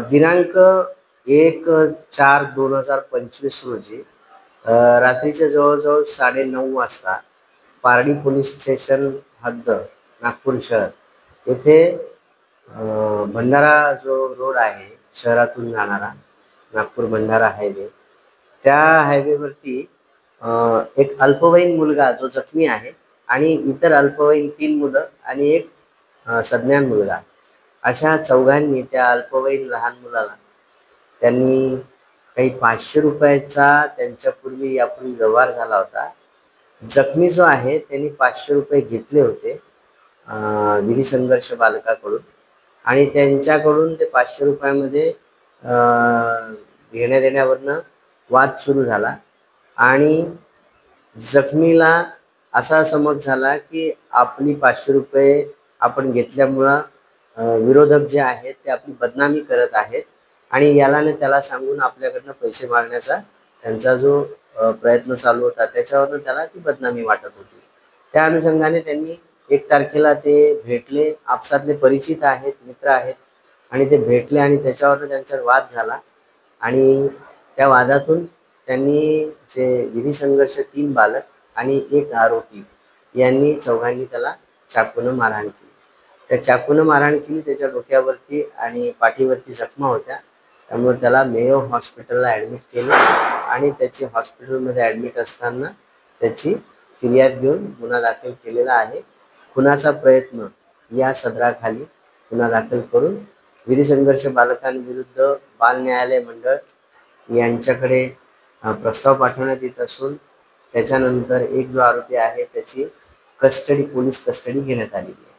दिनांक 1/4/2025 रोजी रात्रीच्या जवळजवळ 9:30 वाजता पारडी पोलीस स्टेशन हद्द नागपूर शहर येथे भंडारा जो रोड आहे शहरातून जाणारा नागपूर भंडारा हायवे, त्या हायवेवरती एक अल्पवयीन मुलगा जो जखमी आहे आणि इतर अल्पवयीन 3 मुलं आणि एक सज्ञान मुलगा, अशा चौघांनी त्या अल्पवयीन लहान मुलाला त्यांनी काही ₹500चा त्यांच्यापूर्वी यापूर्वी व्यवहार झाला होता. जखमी जो आहे त्यांनी ₹500 घेतले होते विधी संघर्ष बालकाकडून आणि त्यांच्याकडून ते ₹500 घेण्या-देण्यावरनं वाद सुरू झाला आणि जखमीला असा समज झाला की आपली ₹500 आपण घेतल्यामुळं विरोधक जे आहेत ते आपली बदनामी करत आहेत आणि याला न त्याला सांगून आपल्याकडनं पैसे मागण्याचा त्यांचा जो प्रयत्न चालू होता, त्याच्यावरनं त्याला ती बदनामी वाटत होती. त्या अनुषंगाने त्यांनी 1 तारखेला ते भेटले, आपसातले परिचित आहेत, मित्र आहेत आणि ते भेटले आणि त्याच्यावरनं त्यांच्यात वाद झाला आणि त्या वादातून त्यांनी जे विधी संघर्ष 3 बालक आणि 1 आरोपी यांनी चौघांनी त्याला चाकूनं मारहाण केली. त्या चाकूनं मारहाण केली, त्याच्या डोक्यावरती आणि पाठीवरती जखमा होत्या. त्यामुळे त्याला मेयो हॉस्पिटलला ॲडमिट केलं आणि त्याची हॉस्पिटलमध्ये ॲडमिट असताना त्याची फिर्याद घेऊन गुन्हा दाखल केलेला आहे. खुनाचा प्रयत्न या सदराखाली गुन्हा दाखल करून विधी संघर्ष बालकांविरुद्ध बाल न्यायालय मंडळ यांच्याकडे प्रस्ताव पाठवण्यात येत असून त्याच्यानंतर एक जो आरोपी आहे त्याची पोलीस कस्टडी घेण्यात आलेली आहे.